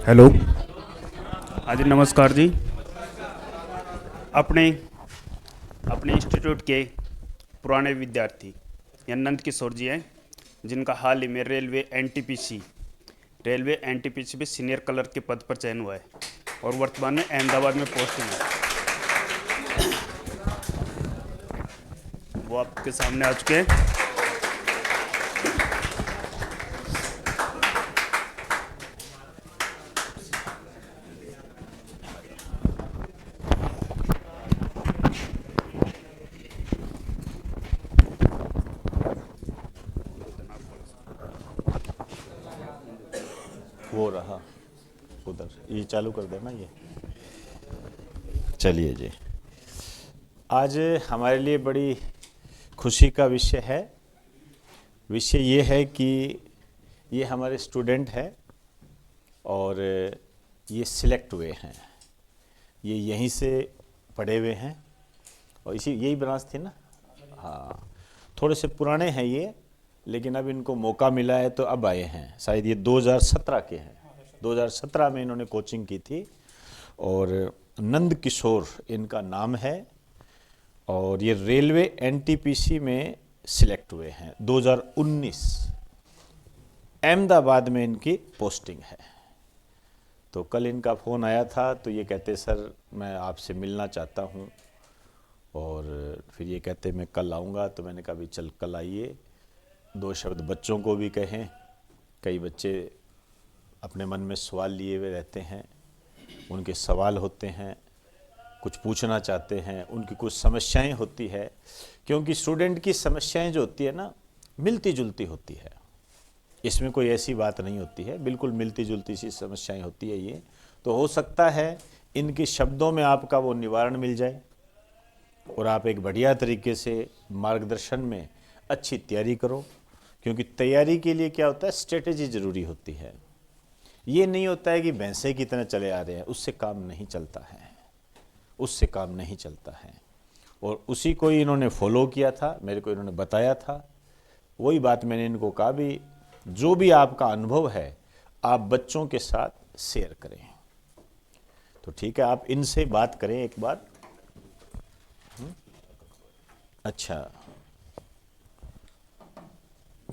Hello. हाँ जी, नमस्कार जी। अपने अपने इंस्टीट्यूट के पुराने विद्यार्थी या नंद किशोर जी हैं, जिनका हाल ही में रेलवे एनटीपीसी में सीनियर क्लर्क के पद पर चयन हुआ है और वर्तमान में अहमदाबाद में पोस्टिंग है। वो आपके सामने आ चुके हैं। वो रहा उधर, ये चालू कर देना ये। चलिए जी, आज हमारे लिए बड़ी खुशी का विषय है। विषय ये है कि ये हमारे स्टूडेंट हैं और ये सिलेक्ट हुए हैं। ये यहीं से पढ़े हुए हैं और इसी यही ब्रांच थी ना। हाँ, थोड़े से पुराने हैं ये, लेकिन अब इनको मौका मिला है तो अब आए हैं। शायद ये 2017 के हैं। 2017 में इन्होंने कोचिंग की थी और नंद किशोर इनका नाम है और ये रेलवे एनटीपीसी में सिलेक्ट हुए हैं। 2019 अहमदाबाद में इनकी पोस्टिंग है। तो कल इनका फ़ोन आया था तो ये कहते सर मैं आपसे मिलना चाहता हूँ, और फिर ये कहते मैं कल आऊँगा। तो मैंने कहा भी चल कल आइए, दो शब्द बच्चों को भी कहें। कई बच्चे अपने मन में सवाल लिए हुए रहते हैं, उनके सवाल होते हैं, कुछ पूछना चाहते हैं, उनकी कुछ समस्याएं होती है। क्योंकि स्टूडेंट की समस्याएं जो होती है ना, मिलती जुलती होती है। इसमें कोई ऐसी बात नहीं होती है, बिल्कुल मिलती जुलती सी समस्याएं होती है ये। तो हो सकता है इनके शब्दों में आपका वो निवारण मिल जाए और आप एक बढ़िया तरीके से मार्गदर्शन में अच्छी तैयारी करो। क्योंकि तैयारी के लिए क्या होता है, स्ट्रेटेजी ज़रूरी होती है। ये नहीं होता है कि भैंसे की तरह चले आ रहे हैं, उससे काम नहीं चलता है, उससे काम नहीं चलता है। और उसी को ही इन्होंने फॉलो किया था, मेरे को इन्होंने बताया था। वही बात मैंने इनको कहा भी जो भी आपका अनुभव है आप बच्चों के साथ शेयर करें। तो ठीक है, आप इनसे बात करें एक बार। अच्छा,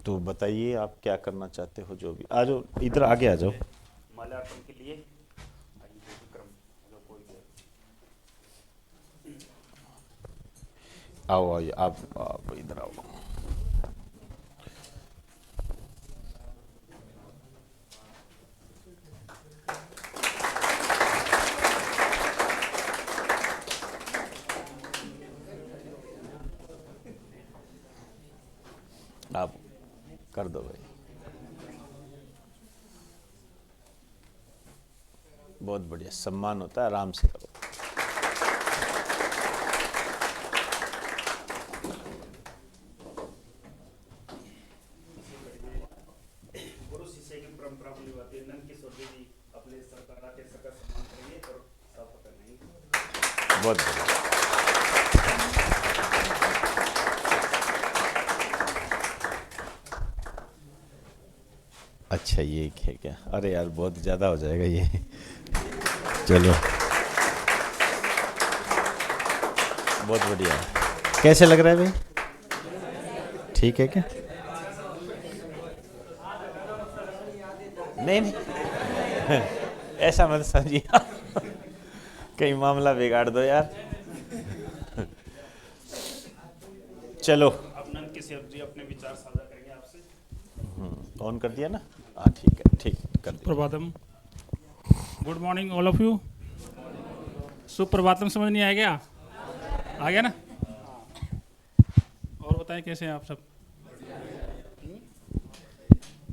तो बताइए आप क्या करना चाहते हो। जो भी आ जाओ, इधर आगे आ जाओ। माल्यार्पण के लिए आइए, विक्रम, अगर कोई भी आओ आइए, आप इधर आओ। आप कर दो भाई, बहुत बढ़िया। सम्मान होता है, आराम से करो। गुरु शिष्य की परंपरा को निभाते हुए नंद किशोर जी अपने सरकार के सका सम्मान करेंगे और शपथ करेंगे। बहुत बढ़िया। अच्छा, ये है क्या? अरे यार बहुत ज़्यादा हो जाएगा ये। चलो, बहुत बढ़िया। कैसे लग रहा है भाई? ठीक है क्या? नहीं नहीं ऐसा मत समझिए कहीं मामला बिगाड़ दो यार। चलो, अब नंद किशोर जी अपने विचार साझा करेंगे आपसे। ऑन कर दिया ना? हाँ ठीक है, ठीक कर दिया। सुप्रभातम। Good morning all of you. सुप्रभातम समझ नहीं आया क्या? आ गया ना? और बताएं कैसे हैं आप सब?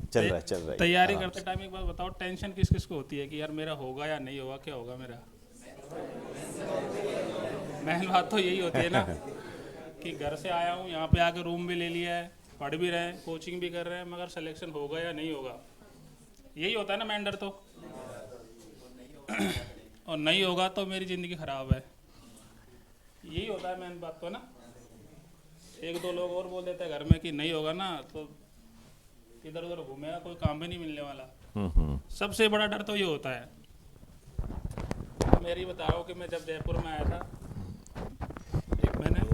चल रहा है, चल रहा है। तैयारी आराम करते से। टाइम एक बात बताओ, टेंशन किस किस को होती है कि यार मेरा होगा या नहीं होगा, क्या होगा मेरा? मेन बात तो यही होती है ना कि घर से आया हूँ, यहाँ पे आके रूम भी ले लिया है, पढ़ भी रहे हैं, कोचिंग भी कर रहे हैं, मगर सिलेक्शन होगा या नहीं होगा, यही होता है ना मेन डर तो। और नहीं होगा तो मेरी ज़िंदगी ख़राब है, यही होता है मेन बात तो ना। एक दो लोग और बोल देते हैं घर में कि नहीं होगा ना तो इधर उधर घूमेगा, कोई काम भी नहीं मिलने वाला। हम्म। सबसे बड़ा डर तो ये होता है। मेरी बता रहा हूँ कि मैं जब जयपुर में आया था, एक मैंने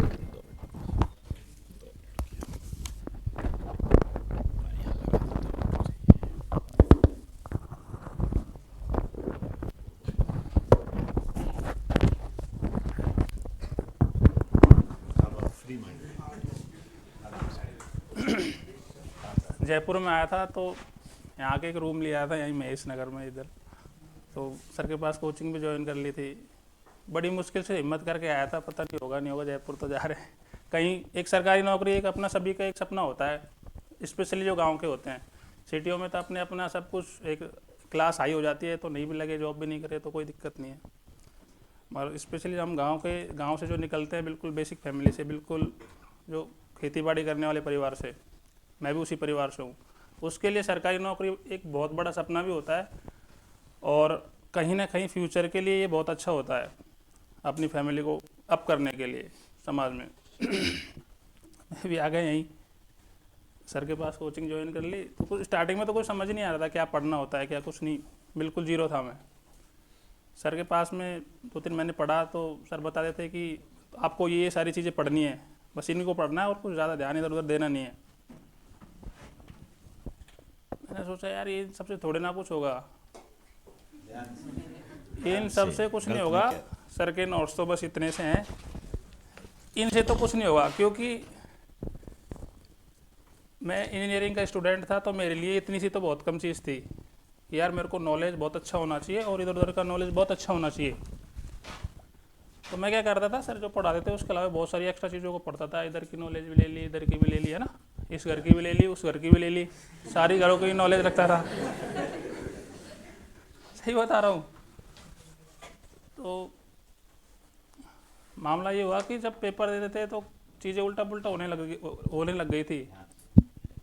जयपुर में आया था तो यहाँ के एक रूम लिया था यहीं महेश नगर में इधर, तो सर के पास कोचिंग भी ज्वाइन कर ली थी। बड़ी मुश्किल से हिम्मत करके आया था, पता नहीं होगा नहीं होगा, जयपुर तो जा रहे हैं कहीं। एक सरकारी नौकरी एक अपना सभी का एक सपना होता है, स्पेशली जो गांव के होते हैं। सिटियों में तो अपने अपना सब कुछ, एक क्लास हाई हो जाती है तो नहीं भी लगे, जॉब भी नहीं करे तो कोई दिक्कत नहीं है। मगर स्पेशली हम गाँव से जो निकलते हैं, बिल्कुल बेसिक फैमिली से, बिल्कुल जो खेती बाड़ी करने वाले परिवार से, मैं भी उसी परिवार से हूँ, उसके लिए सरकारी नौकरी एक बहुत बड़ा सपना भी होता है और कहीं ना कहीं फ्यूचर के लिए ये बहुत अच्छा होता है, अपनी फैमिली को अप करने के लिए समाज में। मैं भी आ गए यहीं, सर के पास कोचिंग ज्वाइन कर ली। तो कुछ स्टार्टिंग में तो कुछ समझ नहीं आ रहा था क्या पढ़ना होता है, क्या कुछ नहीं, बिल्कुल जीरो था मैं। सर के पास में 2-3 महीने पढ़ा तो सर बता देते कि आपको ये सारी चीज़ें पढ़नी है, बस इनको पढ़ना है और कुछ ज़्यादा ध्यान इधर उधर देना नहीं है। मैंने सोचा यार ये सबसे थोड़े ना कुछ होगा, इन सबसे कुछ नहीं होगा, सर के नोट्स तो बस इतने से हैं, इनसे तो कुछ नहीं होगा। क्योंकि मैं इंजीनियरिंग का स्टूडेंट था तो मेरे लिए इतनी सी तो बहुत कम चीज़ थी कि यार मेरे को नॉलेज बहुत अच्छा होना चाहिए और इधर उधर का नॉलेज बहुत अच्छा होना चाहिए। तो मैं क्या करता था, सर जो पढ़ाते थे उसके अलावा बहुत सारी एक्स्ट्रा चीज़ों को पढ़ता था। इधर की नॉलेज भी ले ली, इधर की भी ले ली, है ना, इस घर की भी ले ली, उस घर की भी ले ली, सारी घरों की नॉलेज रखता था। सही बता रहा हूँ। तो मामला ये हुआ कि जब पेपर देते थे तो चीज़ें उल्टा पुल्टा होने लग गई थी।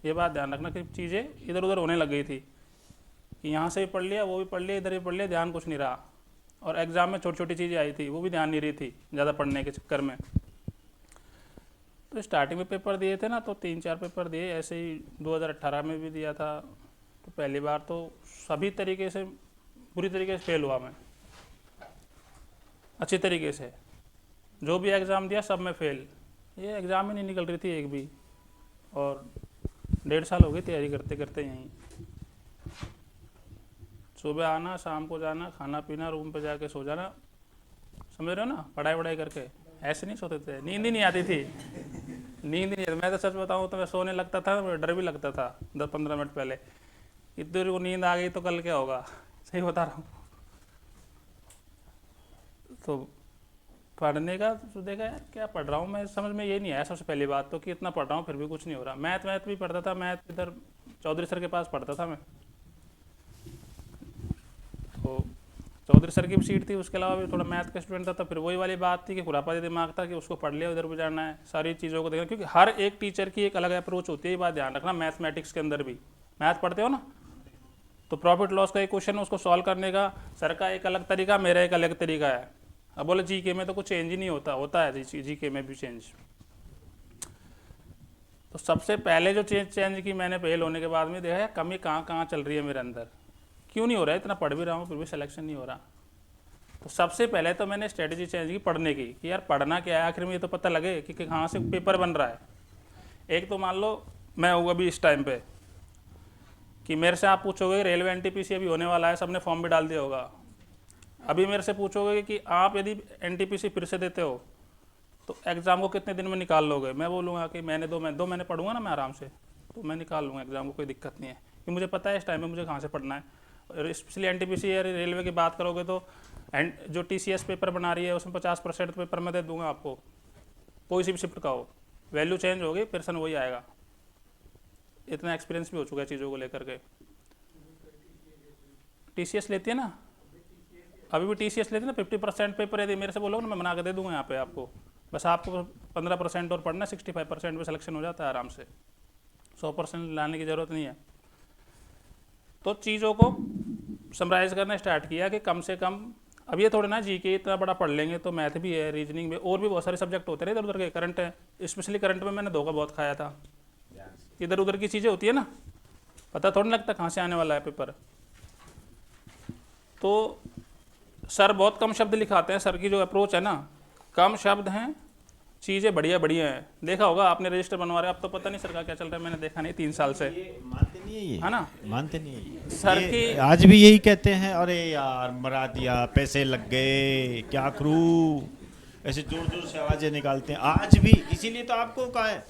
ये बात ध्यान रखना कि चीज़ें इधर उधर होने लग गई थी कि यहाँ से भी पढ़ लिया, वो भी पढ़ लिया, इधर भी पढ़ लिया, ध्यान कुछ नहीं रहा। और एग्ज़ाम में छोटी छोटी चीज़ें आई थी, वो भी ध्यान नहीं रही थी ज़्यादा पढ़ने के चक्कर में। तो स्टार्टिंग में पेपर दिए थे ना, तो 3-4 पेपर दिए ऐसे ही। 2018 में भी दिया था, तो पहली बार तो सभी तरीके से बुरी तरीके से फेल हुआ मैं, अच्छी तरीके से। जो भी एग्ज़ाम दिया सब में फेल, ये एग्ज़ाम ही नहीं निकल रही थी एक भी। और 1.5 साल हो गई तैयारी करते करते यहीं। सुबह आना, शाम को जाना, खाना पीना, रूम पे जाके सो जाना, समझ रहे हो ना, पढ़ाई वढ़ाई करके। ऐसे नहीं सोते थे, नींद ही नहीं आती थी, नींद नहीं आती। मैं तो सच बताऊँ तो मैं सोने लगता था, मुझे डर भी लगता था 10-15 मिनट पहले, इतनी को नींद आ गई तो कल क्या होगा। सही बता रहा हूँ। तो पढ़ने का तो देखा यार क्या पढ़ रहा हूँ मैं, समझ में ये नहीं आया सबसे पहली बात तो, कि इतना पढ़ रहा हूँ फिर भी कुछ नहीं हो रहा। मैथ भी पढ़ता था, मैथ इधर चौधरी सर के पास पढ़ता था मैं, तो चौधरी सर की भी सीट थी, उसके अलावा भी थोड़ा मैथ का स्टूडेंट था। तो फिर वही वाली बात थी कि खुरापाती दिमाग था कि उसको पढ़ लिया, उधर भी जाना है, सारी चीज़ों को देखना। क्योंकि हर एक टीचर की एक अलग अप्रोच होती है, ये बात ध्यान रखना। मैथमेटिक्स के अंदर भी मैथ पढ़ते हो ना, तो प्रॉफिट लॉस का एक क्वेश्चन है, उसको सॉल्व करने का सर का एक अलग तरीका, मेरा एक अलग तरीका है। अब बोले जीके में तो कुछ चेंज ही नहीं होता है जीके में भी चेंज। तो सबसे पहले जो चेंज की मैंने फेल होने के बाद में देखा यार कमी कहाँ चल रही है मेरे अंदर, क्यों नहीं हो रहा है, इतना पढ़ भी रहा हूँ फिर भी सिलेक्शन नहीं हो रहा। तो सबसे पहले तो मैंने स्ट्रेटजी चेंज की पढ़ने की, कि यार पढ़ना क्या है, आखिर में ये तो पता लगे कि कहाँ से पेपर बन रहा है। एक तो मान लो मैं हूँ अभी इस टाइम पे कि मेरे से आप पूछोगे रेलवे एनटीपीसी अभी होने वाला है, सबने फॉर्म भी डाल दिया होगा। अभी मेरे से पूछोगे कि आप यदि एनटीपीसी फिर से देते हो तो एग्ज़ाम को कितने दिन में निकाल लोगे, मैं बोलूँगा कि मैंने 2 महीने पढ़ूंगा ना मैं आराम से, तो मैं निकाल लूँगा एग्ज़ाम को, कोई दिक्कत नहीं है। कि मुझे पता है इस टाइम में मुझे कहाँ से पढ़ना है। और स्पेशली एनटीपीसी या रेलवे की बात करोगे तो जो टीसीएस पेपर बना रही है उसमें 50% पेपर मैं दे दूँगा आपको, कोई सी भी शिफ्ट का हो। वैल्यू चेंज होगी, पर्सन वही आएगा। इतना एक्सपीरियंस भी हो चुका है चीज़ों को लेकर के। टीसीएस लेती है ना, अभी भी टीसीएस लेती है ना, 50% पेपर यदि मेरे से बोलोगे ना मैं बना के दे दूँगा यहाँ पे आपको। बस आपको 15% और पढ़ना, 65% में सिलेक्शन हो जाता है आराम से, 100% लाने की ज़रूरत नहीं है। तो चीज़ों को समराइज़ करना स्टार्ट किया कि कम से कम, अब ये थोड़े ना जीके इतना बड़ा पढ़ लेंगे, तो मैथ भी है, रीजनिंग में और भी बहुत सारे सब्जेक्ट होते हैं इधर उधर के। करंट है, स्पेशली करंट में मैंने धोखा बहुत खाया था। इधर उधर की चीज़ें होती है ना, पता थोड़ा नहीं लगता कहाँ से आने वाला है पेपर। तो सर बहुत कम शब्द लिखाते हैं, सर की जो अप्रोच है ना, कम शब्द हैं, चीज़ें बढ़िया बढ़िया हैं। देखा होगा आपने रजिस्टर बनवा रहे, अब तो पता नहीं सर का क्या चल रहा है, मैंने देखा नहीं 3 साल से, ये मानते नहीं है, ये है ना। मानते नहीं है ये। सर ये की आज भी यही कहते हैं, अरे यार मरा दिया, पैसे लग गए, क्या करूं, ऐसे जोर जोर से आवाजें निकालते हैं आज भी। इसीलिए तो आपको कहा है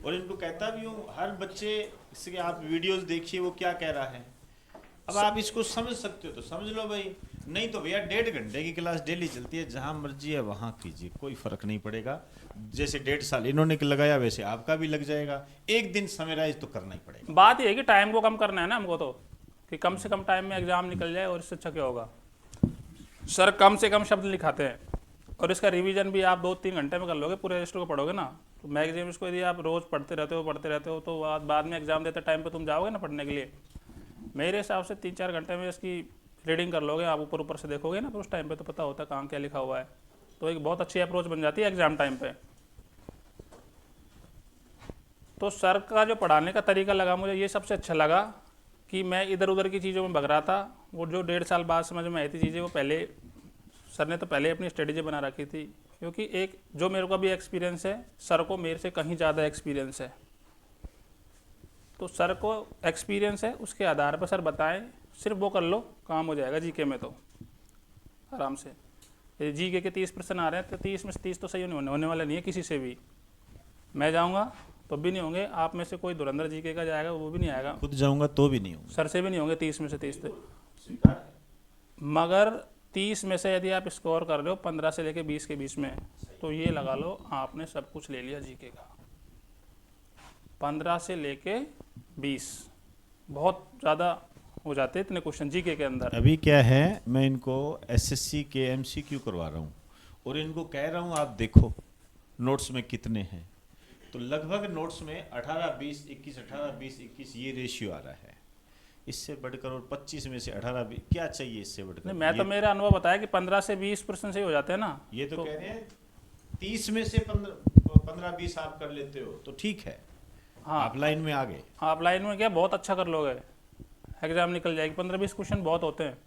और इनको कहता भी हूँ, हर बच्चे इसके आप वीडियोस देखिए वो क्या कह रहा है। अब आप इसको समझ सकते हो तो समझ लो भाई, नहीं तो भैया 1.5 घंटे की क्लास डेली चलती है, जहाँ मर्जी है वहाँ कीजिए, कोई फर्क नहीं पड़ेगा। जैसे 1.5 साल इन्होंने लगाया वैसे आपका भी लग जाएगा, एक दिन समराइज तो करना ही पड़ेगा। बात ये है कि टाइम को कम करना है ना हमको, तो कि कम से कम टाइम में एग्जाम निकल जाए, और इससे अच्छा क्या होगा। सर कम से कम शब्द लिखाते हैं, और इसका रिवीजन भी आप 2-3 घंटे में कर लोगे, पूरे रजिस्टर को पढ़ोगे ना। तो मैगजीन्स को यदि आप रोज़ पढ़ते रहते हो तो बाद में एग्जाम देते टाइम पे तुम जाओगे ना पढ़ने के लिए। मेरे हिसाब से 3-4 घंटे में इसकी रीडिंग कर लोगे आप, ऊपर ऊपर से देखोगे ना, तो उस टाइम पे तो पता होता है कहाँ क्या लिखा हुआ है। तो एक बहुत अच्छी अप्रोच बन जाती है एग्जाम टाइम पे। तो सर का जो पढ़ाने का तरीका लगा मुझे ये सबसे अच्छा लगा, कि मैं इधर उधर की चीज़ों में भग रहा था, वो जो 1.5 साल बाद समझ में आई थी चीज़ें, वो पहले सर ने तो पहले अपनी स्ट्रेटेजी बना रखी थी। क्योंकि एक जो मेरे को भी एक्सपीरियंस है, सर को मेरे से कहीं ज़्यादा एक्सपीरियंस है। तो सर को एक्सपीरियंस है, उसके आधार पर सर बताएं, सिर्फ वो कर लो, काम हो जाएगा। जीके में तो आराम से, जीके के 30 प्रश्न आ रहे हैं तो 30 में से 30 तो सही होने वाला नहीं है किसी से भी। मैं जाऊँगा तो भी नहीं होंगे, आप में से कोई धुरंधर जीके का जाएगा वो भी नहीं आएगा, खुद जाऊंगा तो भी नहीं होगा, सर से भी नहीं होंगे 30 में से 30 तो। मगर 30 में से यदि आप स्कोर कर रहे हो 15 से लेके 20 के बीच में, तो ये लगा लो आपने सब कुछ ले लिया जीके का। 15 से लेके 20 बहुत ज़्यादा हो जाते हैं इतने क्वेश्चन जीके के अंदर। अभी क्या है, मैं इनको एसएससी के एमसीक्यू करवा रहा हूँ और इनको कह रहा हूँ आप देखो नोट्स में कितने हैं, तो लगभग नोट्स में 18-20-21 18-20-21 ये रेशियो आ रहा है। इससे बढ़कर और 25 में से 18-20 क्या चाहिए, इससे बढ़कर नहीं, मैं तो मेरा अनुभव बताया कि 15 से 20% से ही हो जाते हैं ना। ये तो कह रहे हैं 30 में से 15-20 आप कर लेते हो तो ठीक है। हाँ, आप लाइन में आ गए, आप लाइन में क्या बहुत अच्छा कर लोगे, एग्जाम निकल जाएगी। 15-20 क्वेश्चन बहुत होते हैं,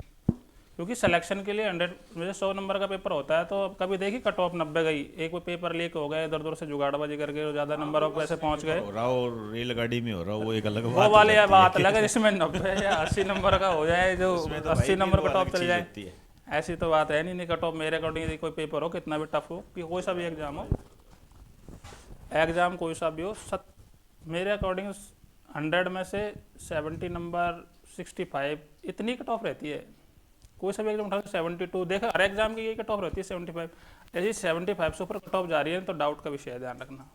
क्योंकि सिलेक्शन के लिए 100 में से 100 नंबर का पेपर होता है। तो अब कभी देखी कट ऑफ 90 गई, एक वो पेपर लीक हो गए, इधर उधर से जुगाड़बाजी करके ज़्यादा नंबरों पर ऐसे पहुँच गए, हो रहा हो और रेलगाड़ी में हो रहा हो, वो एक अलग वो बात वाली हो जाती बात है। अलग है, जिसमें 90 या 80 नंबर का हो जाए, जो उसमें तो 80 भाई नंबर वो कट ऑफ अलग चल चीज़ जाए, होती है। ऐसी तो बात है नहीं। कट ऑफ मेरे अकॉर्डिंग यदि कोई पेपर हो कितना भी टफ हो, कि कोई सा भी एग्जाम हो, एग्जाम कोई सा भी हो, मेरे अकॉर्डिंग 100 में से 70 नंबर 65 इतनी कट ऑफ रहती है। कोई सा भी एग्जाम उठा 72 देखा, हर एग्जाम की यही कट ऑफ रहती है 75। ऐसी 75 से ऊपर कट ऑफ जा रही है तो डाउट का विषय है, ध्यान रखना।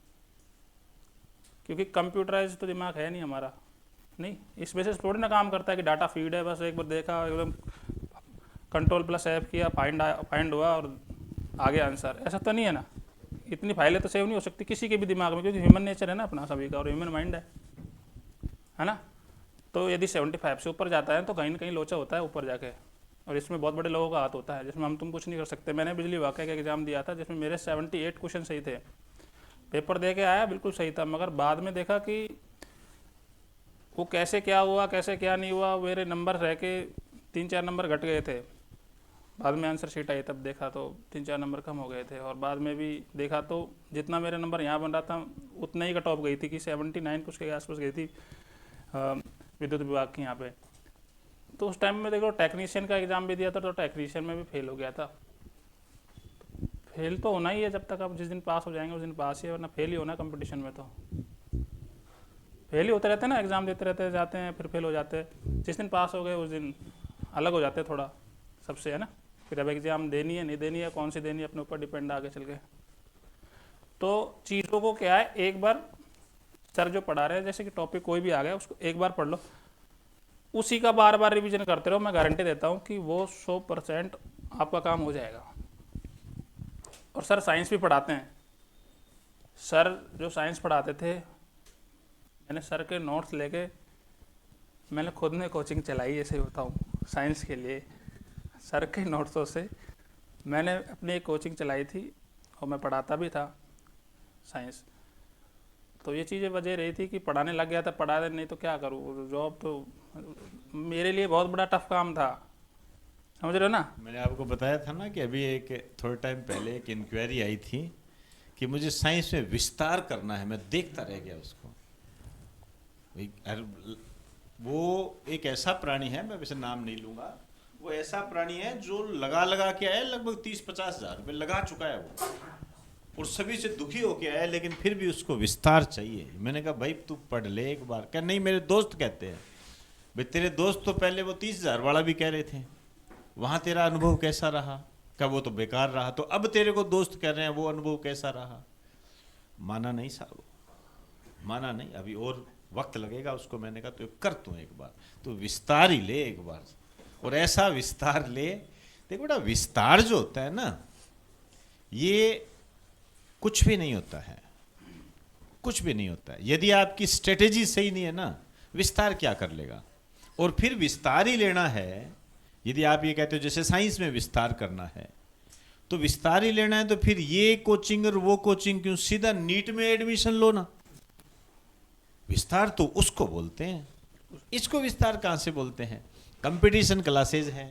क्योंकि कंप्यूटराइज तो दिमाग है नहीं हमारा, नहीं इस बेसिस थोड़ी ना काम करता है कि डाटा फीड है, बस एक बार देखा एकदम Ctrl+F किया, फाइंड हुआ और आगे आंसर, ऐसा तो नहीं है ना। इतनी फाइलें तो सेव नहीं हो सकती किसी के भी दिमाग में, क्योंकि ह्यूमन नेचर है ना अपना सभी का, और ह्यूमन माइंड है ना। तो यदि 75 से ऊपर जाता है तो कहीं ना कहीं लोचा होता है ऊपर जाके, और इसमें बहुत बड़े लोगों का हाथ होता है, जिसमें हम तुम कुछ नहीं कर सकते। मैंने बिजली वाक़या का एग्जाम दिया था, जिसमें मेरे 78 क्वेश्चन सही थे, पेपर दे के आया बिल्कुल सही था, मगर बाद में देखा कि वो कैसे क्या हुआ कैसे क्या नहीं हुआ, मेरे नंबर रह के 3-4 नंबर घट गए थे। बाद में आंसर शीट आई तब देखा तो 3-4 नंबर कम हो गए थे, और बाद में भी देखा तो जितना मेरे नंबर यहाँ बन रहा था उतना ही कट ऑफ गई थी, कि 79 कुछ के आसपास गई थी विद्युत विभाग की यहाँ पे। तो उस टाइम में देखो टेक्नीशियन का एग्ज़ाम भी दिया था, तो टेक्नीशियन में भी फेल हो गया था। फेल तो होना ही है, जब तक आप जिस दिन पास हो जाएंगे उस दिन पास ही है, वरना फेल ही होना कंपटीशन में। तो फेल ही होते रहते हैं ना, एग्ज़ाम देते रहते जाते हैं, फिर फेल हो जाते हैं। जिस दिन पास हो गए उस दिन अलग हो जाते हैं थोड़ा सबसे, है ना। फिर अब एग्ज़ाम देनी है नहीं देनी है, कौन सी देनी है, अपने ऊपर डिपेंड आगे चल के। तो चीज़ों को क्या है, एक बार सर जो पढ़ा रहे हैं, जैसे कि टॉपिक कोई भी आ गया उसको एक बार पढ़ लो, उसी का बार बार रिवीजन करते रहो। मैं गारंटी देता हूँ कि वो 100% आपका काम हो जाएगा। और सर साइंस भी पढ़ाते हैं। सर जो साइंस पढ़ाते थे, मैंने सर के नोट्स लेके मैंने खुद ने कोचिंग चलाई, ऐसे बताऊँ साइंस के लिए। सर के नोट्सों से मैंने अपनी एक कोचिंग चलाई थी, और मैं पढ़ाता भी था साइंस। तो ये चीज़ें वजह रही थी कि पढ़ाने लग गया था, पढ़ा दे, नहीं तो क्या करूँ, जॉब तो मेरे लिए बहुत बड़ा टफ काम था, समझ रहे हो ना। मैंने आपको बताया था ना कि अभी एक थोड़े टाइम पहले एक इंक्वायरी आई थी कि मुझे साइंस में विस्तार करना है, मैं देखता रह गया उसको। वो एक ऐसा प्राणी है, मैं वैसे नाम नहीं लूंगा, वो ऐसा प्राणी है जो लगा लगा के आया, लगभग 30-50 हज़ार रुपये लगा चुका है वो, और सभी से दुखी होके आया, लेकिन फिर भी उसको विस्तार चाहिए। मैंने कहा भाई तू पढ़ ले एक बार। क्या नहीं, मेरे दोस्त कहते हैं। भाई तेरे दोस्त तो पहले वो 30,000 वाला भी कह रहे थे, वहाँ तेरा अनुभव कैसा रहा? क्या वो तो बेकार रहा। तो अब तेरे को दोस्त कह रहे हैं वो अनुभव कैसा रहा? माना नहीं साहब, माना नहीं, अभी और वक्त लगेगा उसको। मैंने कहा तो कर तू एक बार, तो विस्तार ही ले एक बार, और ऐसा विस्तार ले। देखो बेटा, विस्तार जो होता है ना, ये कुछ भी नहीं होता है, कुछ भी नहीं होता है। यदि आपकी स्ट्रेटेजी सही नहीं है ना, विस्तार क्या कर लेगा। और फिर विस्तार ही लेना है, यदि आप ये कहते हो जैसे साइंस में विस्तार करना है, तो विस्तार ही लेना है, तो फिर ये कोचिंग और वो कोचिंग क्यों, सीधा नीट में एडमिशन लो ना। विस्तार तो उसको बोलते हैं, इसको विस्तार कहाँ से बोलते हैं? कंपटीशन क्लासेज हैं।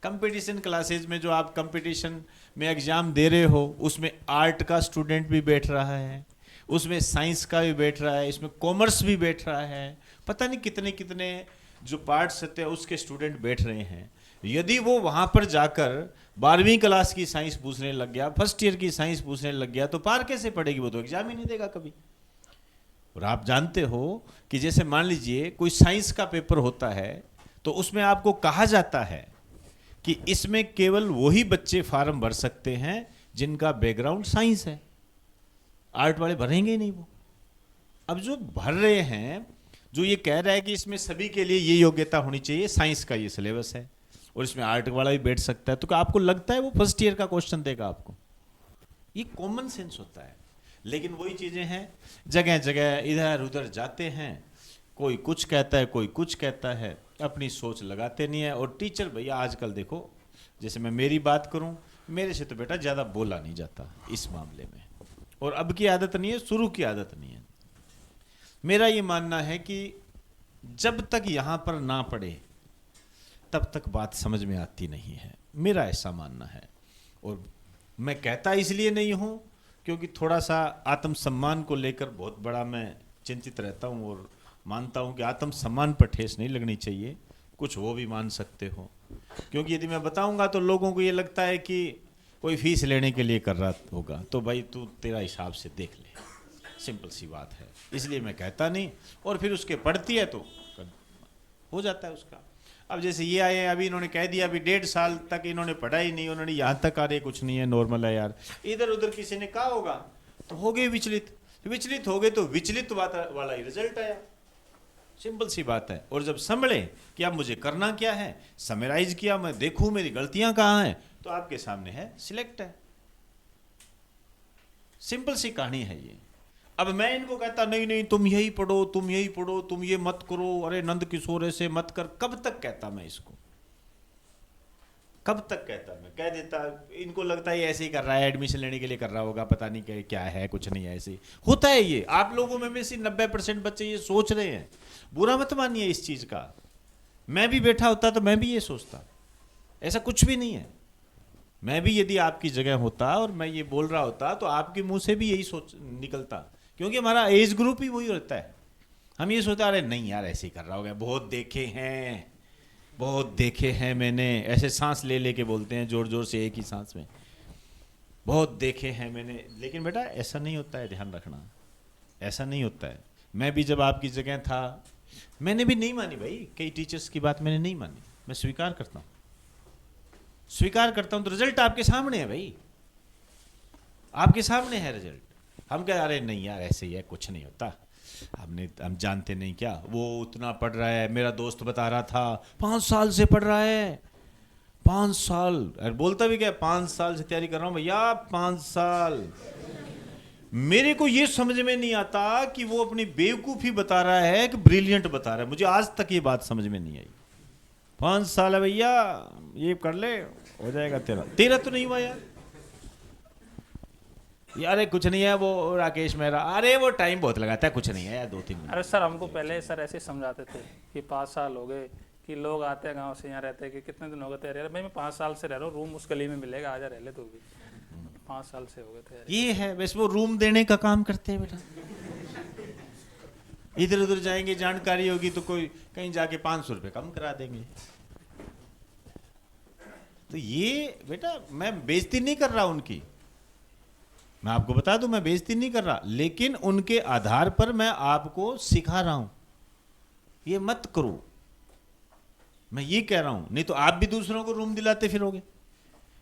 कंपटीशन क्लासेज में जो आप कंपटीशन में एग्जाम दे रहे हो, उसमें आर्ट का स्टूडेंट भी बैठ रहा है, उसमें साइंस का भी बैठ रहा है, इसमें कॉमर्स भी बैठ रहा है, पता नहीं कितने कितने जो पार्ट्स होते हैं उसके स्टूडेंट बैठ रहे हैं। यदि वो वहाँ पर जाकर 12वीं क्लास की साइंस पूछने लग गया, फर्स्ट ईयर की साइंस पूछने लग गया, तो पार कैसे पढ़ेगी? वो तो एग्जाम ही नहीं देगा कभी। और आप जानते हो कि जैसे मान लीजिए कोई साइंस का पेपर होता है, तो उसमें आपको कहा जाता है कि इसमें केवल वही बच्चे फार्म भर सकते हैं जिनका बैकग्राउंड साइंस है, आर्ट वाले भरेंगे ही नहीं वो। अब जो भर रहे हैं, जो ये कह रहा है कि इसमें सभी के लिए ये योग्यता होनी चाहिए, साइंस का ये सिलेबस है और इसमें आर्ट वाला भी बैठ सकता है, तो क्या आपको लगता है वो फर्स्ट ईयर का क्वेश्चन देगा आपको? ये कॉमन सेंस होता है। लेकिन वही चीज़ें हैं, जगह जगह इधर उधर जाते हैं, कोई कुछ कहता है, कोई कुछ कहता है, अपनी सोच लगाते नहीं है। और टीचर भैया आजकल देखो, जैसे मैं मेरी बात करूं, मेरे से तो बेटा ज़्यादा बोला नहीं जाता इस मामले में, और अब की आदत नहीं है, शुरू की आदत नहीं है। मेरा ये मानना है कि जब तक यहाँ पर ना पढ़े तब तक बात समझ में आती नहीं है, मेरा ऐसा मानना है। और मैं कहता इसलिए नहीं हूँ क्योंकि थोड़ा सा आत्मसम्मान को लेकर बहुत बड़ा मैं चिंतित रहता हूँ, और मानता हूँ कि आत्मसम्मान पर ठेस नहीं लगनी चाहिए, कुछ वो भी मान सकते हो। क्योंकि यदि मैं बताऊँगा तो लोगों को ये लगता है कि कोई फीस लेने के लिए कर रहा होगा, तो भाई तू तेरा हिसाब से देख ले, सिंपल सी बात है। इसलिए मैं कहता नहीं, और फिर उसके पढ़ती है तो हो जाता है उसका। अब जैसे ये आए, अभी इन्होंने कह दिया अभी 1.5 साल तक इन्होंने पढ़ा ही नहीं, उन्होंने यहाँ तक आ रहे कुछ नहीं है, नॉर्मल है यार। इधर उधर किसी ने कहा होगा तो हो गए विचलित, विचलित हो गए तो विचलित वाला ही रिजल्ट आया, सिंपल सी बात है। और जब संभले कि अब मुझे करना क्या है, समराइज किया, मैं देखूं मेरी गलतियां कहाँ हैं, तो आपके सामने है सिलेक्ट है, सिंपल सी कहानी है ये। अब मैं इनको कहता नहीं नहीं तुम यही पढ़ो, तुम यही पढ़ो, तुम ये मत करो, अरे नंद किशोर ऐसे मत कर, कब तक कहता मैं इसको, कब तक कहता मैं? कह देता, इनको लगता है ये ऐसे ही कर रहा है, एडमिशन लेने के लिए कर रहा होगा, पता नहीं क्या है, कुछ नहीं है, ऐसे होता है ये। आप लोगों में से 90% बच्चे ये सोच रहे हैं, बुरा मत मानिए इस चीज़ का। मैं भी बैठा होता तो मैं भी ये सोचता, ऐसा कुछ भी नहीं है। मैं भी यदि आपकी जगह होता और मैं ये बोल रहा होता तो आपके मुंह से भी यही सोच निकलता, क्योंकि हमारा एज ग्रुप ही वही रहता है। हम ये सोचते अरे नहीं यार ऐसे ही कर रहा होगा, बहुत देखे हैं, बहुत देखे हैं मैंने, ऐसे सांस ले लेके बोलते हैं जोर जोर से एक ही सांस में, बहुत देखे हैं मैंने। लेकिन बेटा ऐसा नहीं होता है, ध्यान रखना, ऐसा नहीं होता है। मैं भी जब आपकी जगह था मैंने भी नहीं मानी भाई, कई टीचर्स की बात मैंने नहीं मानी, मैं स्वीकार करता हूँ, स्वीकार करता हूँ। तो रिजल्ट आपके सामने है भाई, आपके सामने है रिजल्ट। हम कह अरे नहीं यार ऐसे ही है, कुछ नहीं होता, हम जानते नहीं क्या, वो उतना पढ़ रहा है, मेरा दोस्त बता रहा था 5 साल से पढ़ रहा है, 5 साल, अरे बोलता भी क्या 5 साल से तैयारी कर रहा हूँ भैया, 5 साल। मेरे को ये समझ में नहीं आता कि वो अपनी बेवकूफ़ी बता रहा है कि ब्रिलियंट बता रहा है, मुझे आज तक ये बात समझ में नहीं आई। 5 साल है भैया, ये कर ले हो जाएगा तेरा, तेरा तो नहीं हुआ यार। अरे कुछ नहीं है वो राकेश मेहरा, अरे वो टाइम बहुत लगाता है, कुछ नहीं है यार 2-3 मिनट। अरे सर हमको पहले सर ऐसे ही समझाते थे कि 5 साल हो गए कि लोग आते हैं गांव से यहाँ रहते हैं कि कितने दिन हो गए तेरे, भाई मैं 5 साल से रह रहा हूँ, रूम उस गली में मिलेगा, आजा रह ले तू भी। 5 साल से हो गए थे। ये है बस, वो रूम देने का काम करते हैं बेटा। इधर उधर जाएंगे, जानकारी होगी तो कोई कहीं जाके 500 रुपये कम करा देंगे। तो ये बेटा मैं बेइज्जती नहीं कर रहा उनकी, मैं आपको बता दूं मैं बेइज्जती नहीं कर रहा, लेकिन उनके आधार पर मैं आपको सिखा रहा हूं ये मत करो, मैं ये कह रहा हूं। नहीं तो आप भी दूसरों को रूम दिलाते फिरोगे,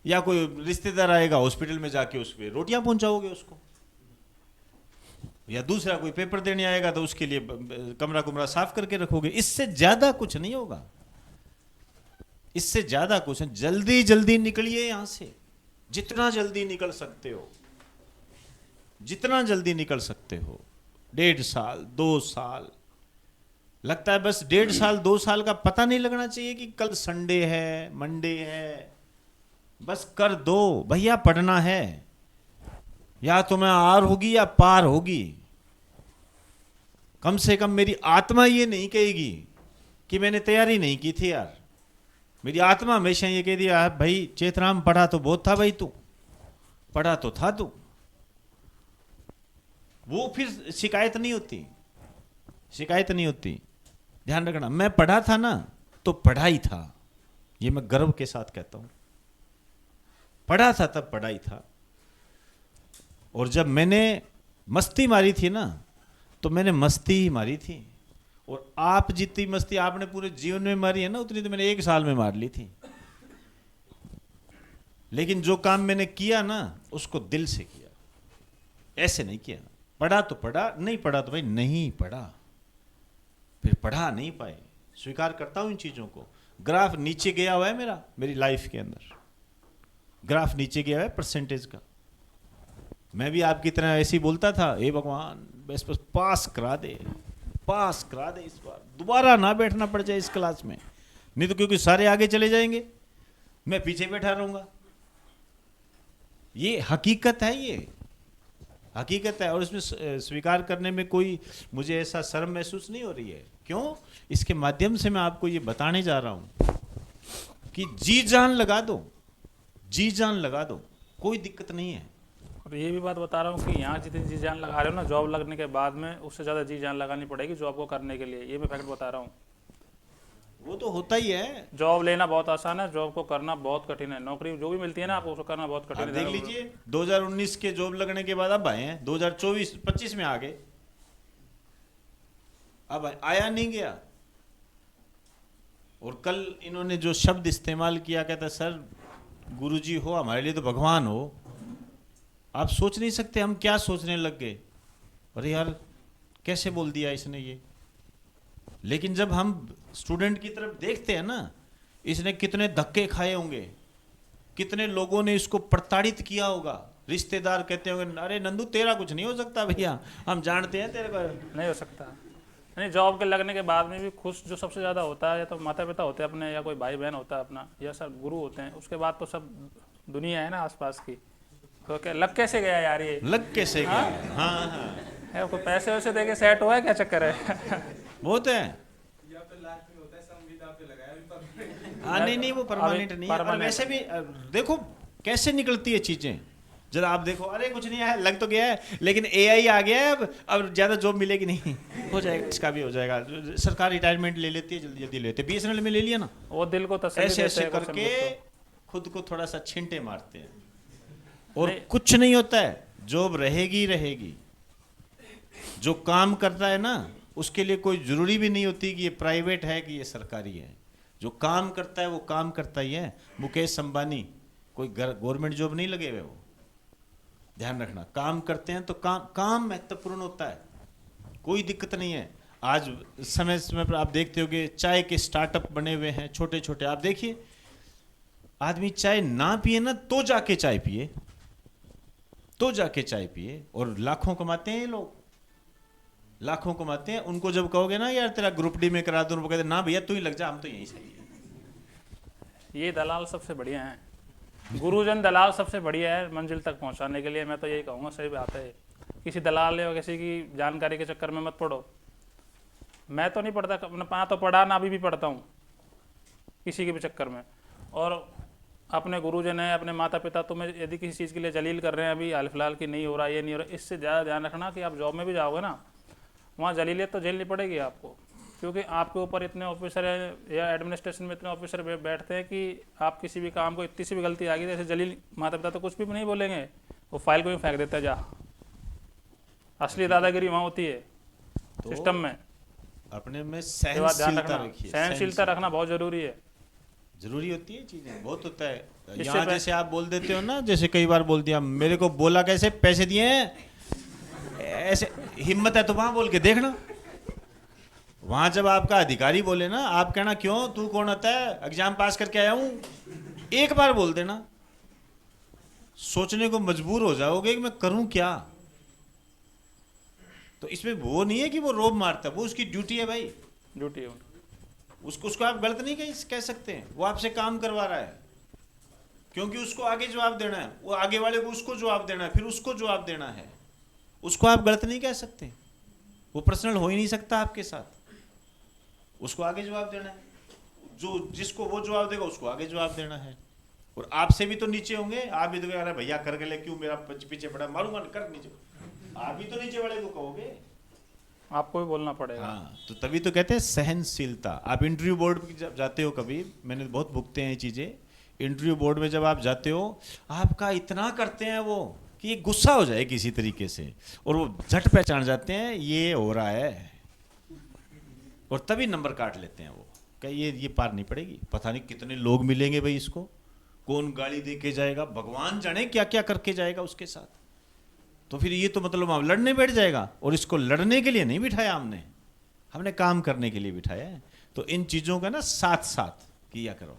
या कोई रिश्तेदार आएगा हॉस्पिटल में जाके उस पर रोटियां पहुंचाओगे उसको, या दूसरा कोई पेपर देने आएगा तो उसके लिए कमरा कुमरा साफ करके रखोगे। इससे ज्यादा कुछ नहीं होगा, इससे ज्यादा कुछ नहीं। जल्दी जल्दी निकलिए यहां से, जितना जल्दी निकल सकते हो, जितना जल्दी निकल सकते हो। 1.5 साल 2 साल लगता है, बस 1.5 साल 2 साल का पता नहीं लगना चाहिए कि कल संडे है मंडे है, बस कर दो भैया। पढ़ना है, या तो मैं आर होगी या पार होगी। कम से कम मेरी आत्मा ये नहीं कहेगी कि मैंने तैयारी नहीं की थी यार, मेरी आत्मा हमेशा ये कह दिया भाई चेतराम पढ़ा तो बहुत था भाई, तू पढ़ा तो था तू। वो फिर शिकायत नहीं होती, शिकायत नहीं होती। ध्यान रखना, मैं पढ़ा था ना तो पढ़ाई था, ये मैं गर्व के साथ कहता हूं, पढ़ा था तब पढ़ाई था। और जब मैंने मस्ती मारी थी ना तो मैंने मस्ती ही मारी थी, और आप जितनी मस्ती आपने पूरे जीवन में मारी है ना उतनी तो मैंने 1 साल में मार ली थी। लेकिन जो काम मैंने किया ना उसको दिल से किया, ऐसे नहीं किया। पढ़ा तो पढ़ा, नहीं पढ़ा तो भाई नहीं पढ़ा, फिर पढ़ा नहीं पाए। स्वीकार करता हूं इन चीजों को। ग्राफ नीचे गया हुआ है मेरा, मेरी लाइफ के अंदर ग्राफ नीचे गया हुआ है परसेंटेज का। मैं भी आपकी तरह ऐसे ही बोलता था, हे भगवान बस बस पास करा दे, पास करा दे, इस बार दोबारा ना बैठना पड़ जाए इस क्लास में, नहीं तो क्योंकि सारे आगे चले जाएंगे मैं पीछे बैठा रहूंगा। ये हकीकत है, ये हकीकत है, और इसमें स्वीकार करने में कोई मुझे ऐसा शर्म महसूस नहीं हो रही है। क्यों? इसके माध्यम से मैं आपको ये बताने जा रहा हूं कि जी जान लगा दो, जी जान लगा दो, कोई दिक्कत नहीं है। और ये भी बात बता रहा हूँ कि यहाँ जितनी जी जान लगा रहे हो ना, जॉब लगने के बाद में उससे ज़्यादा जी जान लगानी पड़ेगी जॉब को करने के लिए, ये मैं फैक्ट बता रहा हूँ। वो तो होता ही है। जॉब लेना बहुत आसान है, जॉब को करना बहुत कठिन है। नौकरी जो भी मिलती है ना आपको उसको करना बहुत कठिन है। देख लीजिए 2019 के जॉब लगने के बाद अब आए हैं, 2024-25 में आ गए, अब आया नहीं गया। और कल इन्होंने जो शब्द इस्तेमाल किया, कहता सर गुरुजी हो हमारे लिए तो भगवान हो, आप सोच नहीं सकते हम क्या सोचने लग गए, अरे यार कैसे बोल दिया इसने ये। लेकिन जब हम स्टूडेंट की तरफ देखते हैं ना, इसने कितने धक्के खाए होंगे, कितने लोगों ने इसको प्रताड़ित किया होगा। रिश्तेदार कहते होंगे अरे नंदू तेरा कुछ नहीं हो सकता भैया, हम जानते हैं तेरे को नहीं हो सकता। नहीं, जॉब के लगने के बाद में भी खुश जो सबसे ज़्यादा होता है या तो माता पिता होते हैं अपने, या कोई भाई बहन होता है अपना, या सब गुरु होते हैं। उसके बाद तो सब दुनिया है ना आसपास की। तो क्या लग कैसे गया यार, ये लग कैसे गया? हाँ हाँ, कोई पैसे वैसे देके सेट हुआ है, क्या चक्कर है? बहुत है। हाँ नहीं वो परमानेंट नहीं है। वैसे भी देखो कैसे निकलती है चीजें, जरा आप देखो। अरे कुछ नहीं है, लग तो गया है, लेकिन एआई आ गया है, अब ज्यादा जॉब मिलेगी नहीं, हो जाएगा, इसका भी हो जाएगा। सरकार रिटायरमेंट ले लेती है, जल्दी जल्दी लेते हैं। बीएसएनएल में ले लिया ना, वो दिल को ऐसे ऐसे करके खुद को थोड़ा सा छिंटे मारते हैं, और कुछ नहीं होता है। जॉब रहेगी रहेगी। जो काम करता है ना उसके लिए कोई जरूरी भी नहीं होती कि ये प्राइवेट है कि ये सरकारी है। जो काम करता है वो काम करता ही है। मुकेश अंबानी कोई गवर्नमेंट जॉब नहीं लगे हुए, वो ध्यान रखना, काम करते हैं तो काम महत्वपूर्ण होता है, कोई दिक्कत नहीं है। आज समय समय पर आप देखते होंगे चाय के स्टार्टअप बने हुए हैं छोटे छोटे। आप देखिए आदमी चाय ना पिए ना तो जाके चाय पिए, तो जाके चाय पिए, और लाखों कमाते हैं ये लोग, लाखों कमाते हैं। उनको जब कहोगे ना यार तेरा ग्रुप डी में करा दूं, कहते ना भैया तू ही लग जा, हम तो यहीं सही है। ये दलाल सबसे बढ़िया हैं। गुरुजन दलाल सबसे बढ़िया है मंजिल तक पहुंचाने के लिए। मैं तो यही कहूँगा, सही बात है। किसी दलाल या किसी की जानकारी के चक्कर में मत पड़ो। मैं तो नहीं पढ़ता, ना तो पढ़ा, ना अभी भी पढ़ता हूँ किसी के भी चक्कर में। और अपने गुरुजन है, अपने माता पिता तुम्हें यदि किसी चीज़ के लिए जलील कर रहे हैं अभी हाल फिलहाल की नहीं हो रहा, ये नहीं हो रहा, इससे ज़्यादा ध्यान रखना कि आप जॉब में भी जाओगे ना, वहाँ जलीलियत तो झेलनी पड़ेगी आपको। क्योंकि आपके ऊपर इतने ऑफिसर हैं या एडमिनिस्ट्रेशन में इतने ऑफिसर बैठते हैं कि आप किसी भी काम को इतनी सी भी गलती आ गई, जैसे जलील माता पिता तो कुछ भी नहीं बोलेंगे, वो फाइल को ही फेंक देते हैं जा। असली दादागिरी वहाँ होती है सिस्टम में। अपने में ये बात ध्यान सहनशीलता रखना, रखिए। सहनशीलता रखना बहुत जरूरी है। जरूरी होती है, चीजें बहुत होता है। इससे यहाँ पह- जैसे आप बोल देते हो ना, जैसे कई बार बोल दिया, मेरे को बोला कैसे, पैसे दिए हैं, ऐसे हिम्मत है तो वहां बोल के देखना। वहां जब आपका अधिकारी बोले ना, आप कहना क्यों, तू कौन होता है, एग्जाम पास करके आया हूं, एक बार बोल देना, सोचने को मजबूर हो जाओगे कि मैं करूं क्या। तो इसमें वो नहीं है कि वो रोब मारता, वो उसकी ड्यूटी है भाई, ड्यूटी है। उसको आप गलत नहीं कह सकते हैं। वो आपसे काम करवा रहा है, क्योंकि उसको आगे जवाब देना है, वो आगे वाले को उसको जवाब देना है, फिर उसको जवाब देना है। उसको आप गलत नहीं कह सकते, वो पर्सनल हो ही नहीं सकता आपके साथ। उसको आगे जवाब देना है, जो जिसको वो जवाब देगा उसको आगे जवाब देना है। और आपसे भी तो नीचे होंगे, आप भी तो कह रहे भैया कर ले, क्यों मेरा पीछे पड़ा, मारूंगा कर नीचे, आप भी तो नीचे वाले को कहोगे, आपको भी बोलना पड़ेगा। हाँ, तो तभी तो कहते हैं सहनशीलता। आप इंटरव्यू बोर्ड पे जब जाते हो, कभी मैंने बहुत भुगते हैं ये चीजें, इंटरव्यू बोर्ड में जब आप जाते हो, आपका इतना करते हैं वो कि ये गुस्सा हो जाए किसी तरीके से, और वो झट पहचान जाते हैं ये हो रहा है, और तभी नंबर काट लेते हैं वो, कहीं ये पार नहीं पड़ेगी। पता नहीं कितने लोग मिलेंगे भाई इसको, कौन गाली दे के जाएगा, भगवान जाने क्या क्या करके जाएगा उसके साथ। तो फिर ये तो मतलब हम लड़ने बैठ जाएगा, और इसको लड़ने के लिए नहीं बिठाया हमने काम करने के लिए बिठाया है। तो इन चीज़ों का ना साथ साथ किया करो,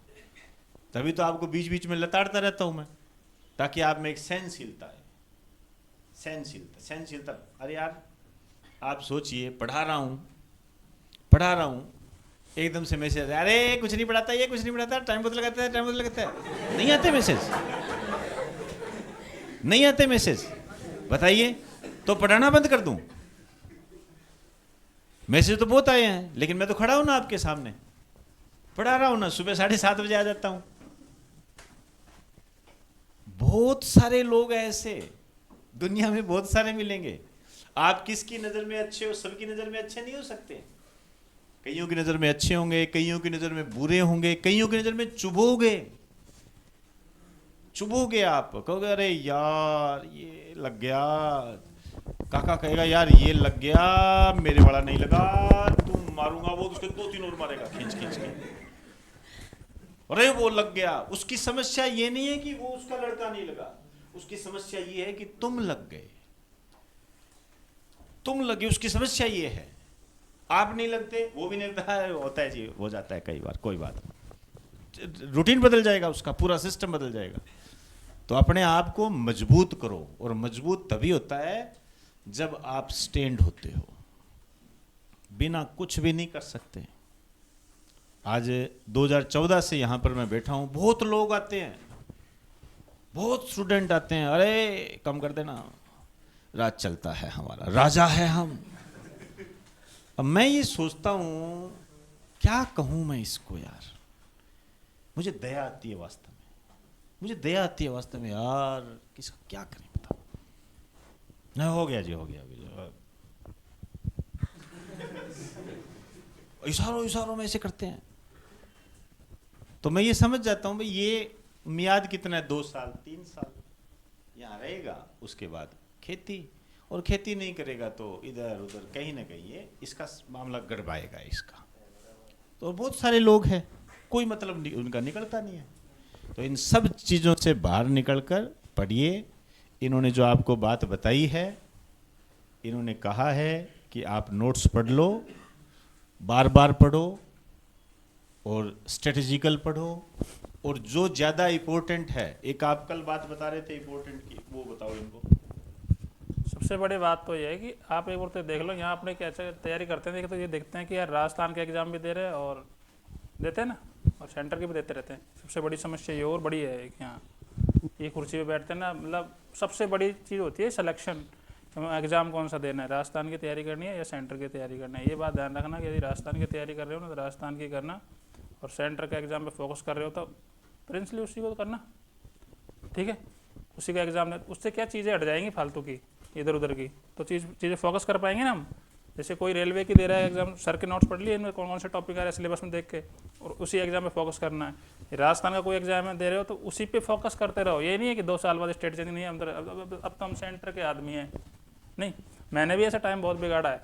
तभी तो आपको बीच बीच में लताड़ता रहता हूं मैं, ताकि आप में एक सहनशीलता है। सहनशीलता। अरे यार आप सोचिए, पढ़ा रहा हूं, एकदम से मैसेज, अरे कुछ नहीं पढ़ाता, ये कुछ नहीं पढ़ाता, टाइम बदल लगाता है, नहीं आते मैसेज, बताइए, तो पढ़ाना बंद कर दूं? मैसेज तो बहुत आए हैं, लेकिन मैं तो खड़ा हूं ना आपके सामने, पढ़ा रहा हूं ना, सुबह 7:30 बजे आ जाता हूं। बहुत सारे लोग ऐसे दुनिया में बहुत सारे मिलेंगे। आप किसकी नजर में अच्छे हो, सबकी नजर में अच्छे नहीं हो सकते। कईयों की नजर में अच्छे होंगे, कईयों की नजर में बुरे होंगे, कईयों की नजर में चुभोगे आप, कहोगे अरे यार ये लग गया, काका कहेगा यार ये लग गया, मेरे वाला नहीं लगा, तुम मारूंगा, वो उसके 2-3 और मारेगा खींच के, अरे वो लग गया। उसकी समस्या ये नहीं है कि वो उसका लड़का नहीं लगा, उसकी समस्या ये है कि तुम लग गए, तुम लगे, उसकी समस्या ये है। आप नहीं लगते, वो भी नहीं लगता है, होता है जी, हो जाता है कई बार, कोई बात नहीं, रूटीन बदल जाएगा, उसका पूरा सिस्टम बदल जाएगा। तो अपने आप को मजबूत करो, और मजबूत तभी होता है जब आप स्टैंड होते हो, बिना कुछ भी नहीं कर सकते। आज 2014 से यहाँ पर मैं बैठा हूँ, बहुत लोग आते हैं, बहुत स्टूडेंट आते हैं, अरे कम कर देना, राज चलता है हमारा, राजा है हम। अब मैं ये सोचता हूँ क्या कहूँ मैं इसको यार, मुझे दया आती है वास्तव में, यार किसका क्या करें बताओ। नहीं हो गया जी, हो गया इशारों में ऐसे करते हैं। तो मैं ये समझ जाता हूँ भाई ये मियाद कितना है, 2 साल 3 साल यहाँ रहेगा, उसके बाद खेती, और खेती नहीं करेगा तो इधर उधर कहीं ना कहीं ये इसका मामला गड़बड़ाएगा इसका। तो बहुत सारे लोग हैं, कोई मतलब नहीं, उनका निकलता नहीं है। तो इन सब चीज़ों से बाहर निकलकर पढ़िए। इन्होंने जो आपको बात बताई है, इन्होंने कहा है कि आप नोट्स पढ़ लो, बार बार पढ़ो, और स्ट्रेटेजिकल पढ़ो, और जो ज़्यादा इम्पोर्टेंट है, एक आप कल बात बता रहे थे इम्पोर्टेंट की, वो बताओ इनको। सबसे बड़ी बात तो ये है कि आप एक बार तो देख लो, यहाँ अपने क्या तैयारी करते हैं, तो ये देखते हैं कि यार राजस्थान के एग्जाम भी दे रहे हैं और देते हैं ना, और सेंटर के भी देते रहते हैं। सबसे बड़ी समस्या ये और बड़ी है कि यहाँ ये कुर्सी पे बैठते हैं ना, मतलब सबसे बड़ी चीज़ होती है सिलेक्शन, एग्ज़ाम कौन सा देना है, राजस्थान की तैयारी करनी है या सेंटर की तैयारी करना है। ये बात ध्यान रखना कि यदि राजस्थान की तैयारी कर रहे हो ना तो राजस्थान की करना, और सेंटर के एग्ज़ाम पे फोकस कर रहे हो तो प्रिंसली उसी को करना, ठीक है। उसी का एग्ज़ाम है, उससे क्या चीज़ें हट जाएंगी फालतू की इधर उधर की, तो चीज़ें फोकस कर पाएंगे ना हम। जैसे कोई रेलवे की दे रहा है एग्जाम, सर के नोट्स पढ़ लिए इनमें कौन कौन से टॉपिक आ रहे हैं सिलेबस में देख के, और उसी एग्जाम पे फोकस करना है। राजस्थान का कोई एग्जाम है दे रहे हो तो उसी पे फोकस करते रहो। ये नहीं है कि 2 साल बाद स्टेट चेंज नहीं है, अब तो हम सेंटर के आदमी हैं। नहीं, मैंने भी ऐसा टाइम बहुत बिगाड़ा है,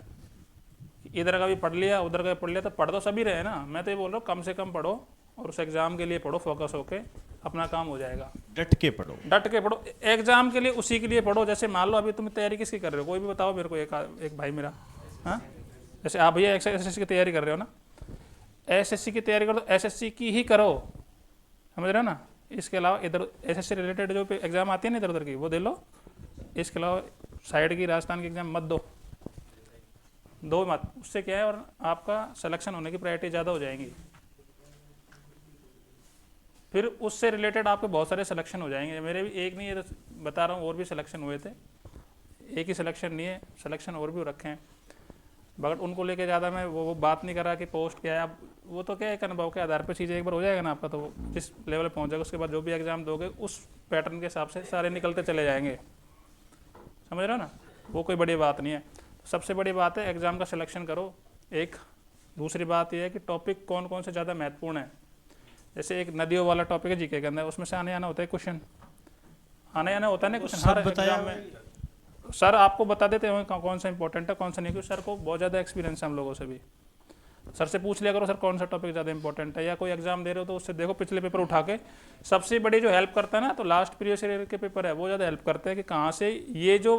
इधर का भी पढ़ लिया उधर का भी पढ़ लिया, तो पढ़ तो सभी रहे ना। मैं तो ये बोल रहा हूँ कम से कम पढ़ो और उस एग्जाम के लिए पढ़ो, फोकस होके अपना काम हो जाएगा। डट के पढ़ो, डट के पढ़ो एग्जाम के लिए, उसी के लिए पढ़ो। जैसे मान लो अभी तुम तैयारी किसकी कर रहे हो, कोई भी बताओ मेरे को, एक भाई मेरा, हाँ, जैसे आप भैया एसएससी की तैयारी कर रहे हो ना, एसएससी की तैयारी करो तो एसएससी की ही करो, समझ रहे हो ना। इसके अलावा इधर एसएससी रिलेटेड जो एग्जाम आती है ना इधर उधर की, वो दे लो। इसके अलावा साइड की राजस्थान की एग्जाम मत दो मत। उससे क्या है, और आपका सिलेक्शन होने की प्रायोरिटी ज़्यादा हो जाएंगी। फिर उससे रिलेटेड आपके बहुत सारे सिलेक्शन हो जाएंगे। मेरे भी एक नहीं है बता रहा हूँ, और भी सिलेक्शन हुए थे, एक ही सिलेक्शन नहीं है, सिलेक्शन और भी रखे हैं। बट उनको लेके ज़्यादा मैं वो बात नहीं कर रहा कि पोस्ट क्या है। आप वो तो क्या है, अनुभव के आधार पर चीज़ें एक बार हो जाएगा ना आपका, तो जिस लेवल पे पहुंच जाएगा उसके बाद जो भी एग्जाम दोगे उस पैटर्न के हिसाब से सारे निकलते चले जाएंगे, समझ रहे हो ना। वो कोई बड़ी बात नहीं है। सबसे बड़ी बात है एग्जाम का सिलेक्शन करो। एक दूसरी बात यह है कि टॉपिक कौन कौन से ज़्यादा महत्वपूर्ण है। जैसे एक नदियों वाला टॉपिक है जीके के अंदर, उसमें से आने आना होता है क्वेश्चन, आने आना होता है ना क्वेश्चन हर एग्जाम में। सर आपको बता देते हैं कौन सा इंपॉर्टेंट है कौन सा नहीं, क्योंकि सर को बहुत ज़्यादा एक्सपीरियंस है हम लोगों से भी। सर से पूछ लिया करो सर कौन सा टॉपिक ज़्यादा इंपॉर्टेंट है, या कोई एग्जाम दे रहे हो तो उससे देखो पिछले पेपर उठा के। सबसे बड़ी जो हेल्प करता है ना, तो लास्ट प्रीवियस ईयर के पेपर है वो ज़्यादा हेल्प करते हैं कि कहाँ से ये जो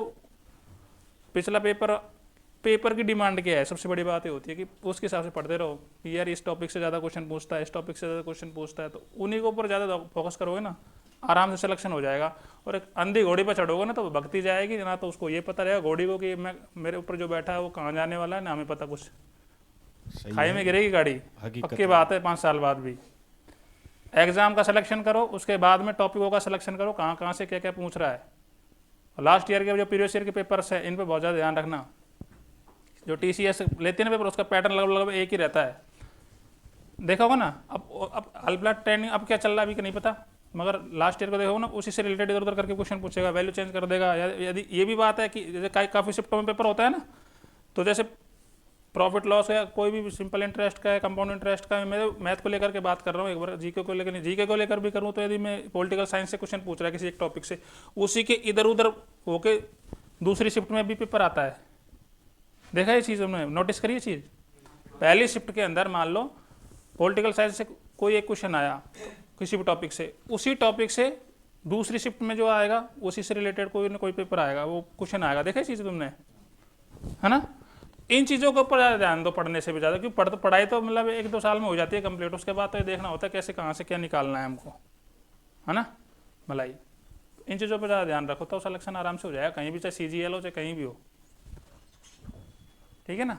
पिछला पेपर की डिमांड क्या है। सबसे बड़ी बात ये होती है कि उसके हिसाब से पढ़ते रहो कि यार इस टॉपिक से ज़्यादा क्वेश्चन पूछता है, इस टॉपिक से ज़्यादा क्वेश्चन पूछता है, तो उन्हीं के ऊपर ज़्यादा फोकस करोगे ना, आराम से सिलेक्शन हो जाएगा। और एक अंधी घोड़ी पर चढ़ोगे ना तो वो भगती जाएगी ना, तो उसको ये पता रहेगा घोड़ी को कि मैं मेरे ऊपर जो बैठा है वो कहाँ जाने वाला है, ना हमें पता कुछ, खाई में गिरेगी गाड़ी, पक्की बात है 5 साल बाद भी। एग्जाम का सिलेक्शन करो, उसके बाद में टॉपिकों का सिलेक्शन करो, कहाँ कहाँ से क्या क्या पूछ रहा है। लास्ट ईयर के जो प्रीवियस ईयर के पेपर्स है इन पर बहुत ज़्यादा ध्यान रखना। जो TCS लेते हैं ना पेपर, उसका पैटर्न लगभग एक ही रहता है, देखा होगा ना। अब अल्बला ट्रेंडिंग अब क्या चल रहा है अभी का नहीं पता, मगर लास्ट ईयर को देखो ना, उसी से रिलेटेड इधर उधर करके क्वेश्चन पूछेगा, वैल्यू चेंज कर देगा। यदि ये भी बात है कि जैसे काफ़ी शिफ्टों में पेपर होता है ना, तो जैसे प्रॉफिट लॉस है, कोई भी सिंपल इंटरेस्ट का है, कंपाउंड इंटरेस्ट का है, मैं मैथ को लेकर के बात कर रहा हूँ, एक बार जीके को लेकर नहीं, जीके को लेकर भी करूँ तो यदि मैं पॉलिटिकल साइंस से क्वेश्चन पूछ रहा है किसी एक टॉपिक से, उसी के इधर उधर होके दूसरी शिफ्ट में भी पेपर आता है। देखा ये चीज़ हमने, नोटिस करी ये चीज़। पहली शिफ्ट के अंदर मान लो पॉलिटिकल साइंस से कोई एक क्वेश्चन आया किसी भी टॉपिक से, उसी टॉपिक से दूसरी शिफ्ट में जो आएगा उसी से रिलेटेड कोई ना कोई पेपर आएगा, वो क्वेश्चन आएगा। देखा ये चीज़ तुमने, है ना। इन चीज़ों के ऊपर ज़्यादा ध्यान दो, पढ़ने से भी ज़्यादा, क्योंकि पढ़ाई तो मतलब 1-2 साल में हो जाती है कंप्लीट, उसके बाद तो ये देखना होता है कैसे कहाँ से क्या निकालना है हमको, है ना भलाई। इन चीज़ों पर ज़्यादा ध्यान रखो तो सिलेक्शन आराम से हो जाएगा, कहीं भी, चाहे CGL हो चाहे कहीं भी हो, ठीक है ना।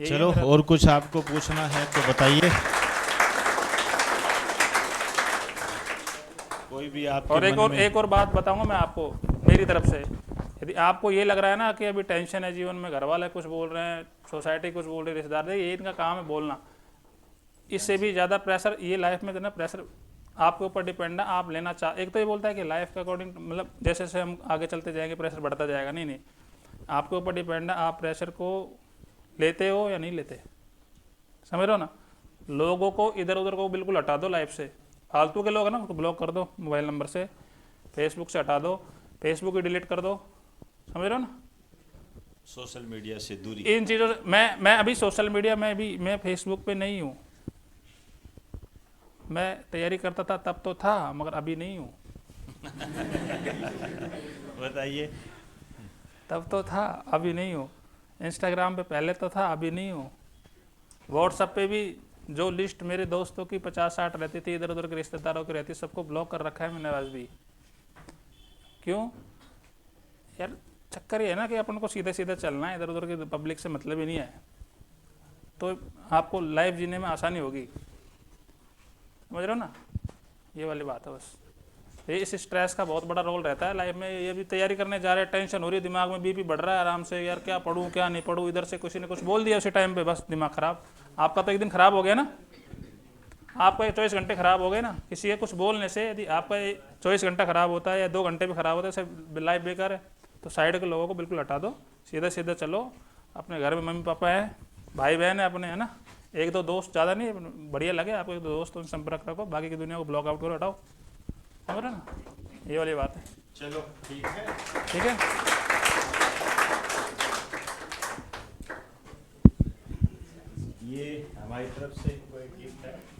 चलो और कुछ आपको पूछना है तो बताइए, कोई भी आप। और एक और बात बताऊंगा मैं आपको मेरी तरफ से। यदि आपको ये लग रहा है ना कि अभी टेंशन है जीवन में, घर वाले कुछ बोल रहे हैं, सोसाइटी कुछ बोल रही है, रिश्तेदार, ये इनका काम है बोलना। इससे भी ज़्यादा प्रेशर ये लाइफ में देना, प्रेशर आपके ऊपर डिपेंड है, आप लेना एक तो ये बोलता है कि लाइफ के अकॉर्डिंग, मतलब जैसे जैसे हम आगे चलते जाएंगे प्रेशर बढ़ता जाएगा, नहीं, आपके ऊपर डिपेंड है, आप प्रेशर को लेते हो या नहीं लेते, समझ रहे हो ना। लोगों को इधर उधर को बिल्कुल हटा दो लाइफ से, फालतू के लोग है ना उसको ब्लॉक कर दो, मोबाइल नंबर से, फेसबुक से हटा दो, फेसबुक ही डिलीट कर दो, समझ रहे हो ना। सोशल मीडिया से दूरी, इन चीज़ों से मैं अभी सोशल मीडिया में भी, मैं फेसबुक पे नहीं हूँ। मैं तैयारी करता था तब तो था, मगर अभी नहीं हूँ। बताइए। तब तो था, अभी नहीं हूँ। इंस्टाग्राम पे पहले तो था, अभी नहीं हूँ। व्हाट्सएप पे भी जो लिस्ट मेरे दोस्तों की 50-60 रहती थी, इधर उधर के रिश्तेदारों की रहती, सबको ब्लॉक कर रखा है मैंने आज भी। क्यों यार, चक्कर ये है ना कि अपन को सीधे सीधे चलना है, इधर उधर की पब्लिक से मतलब ही नहीं है, तो आपको लाइफ जीने में आसानी होगी, समझ रहे हो ना। ये वाली बात है बस। ये इस स्ट्रेस का बहुत बड़ा रोल रहता है लाइफ में। ये भी तैयारी करने जा रहे हैं, टेंशन हो रही है, दिमाग में बीपी बढ़ रहा है आराम से, यार क्या पढूं क्या नहीं पढूं, इधर से किसी ने कुछ बोल दिया उसी टाइम पे, बस दिमाग खराब। आपका तो एक दिन खराब हो गया ना, आपका 24 घंटे खराब हो गए ना, किसी के कुछ बोलने से। यदि आपका 24 घंटा खराब होता है या 2 घंटे भी खराब होता है, सब लाइफ बेकार है। तो साइड के लोगों को बिल्कुल हटा दो, सीधा सीधा चलो। अपने घर में मम्मी पापा है, भाई बहन है अपने, है ना, 1-2 दोस्त, ज़्यादा नहीं, बढ़िया लगे आपको 1-2 दोस्त, उनसे संपर्क रखो, बाकी की दुनिया को ब्लॉक आउट करो, हटाओ, समझ रहे ना, ये वाली बात है। चलो ठीक है, ठीक है, ये हमारी तरफ से कोई गिफ्ट है।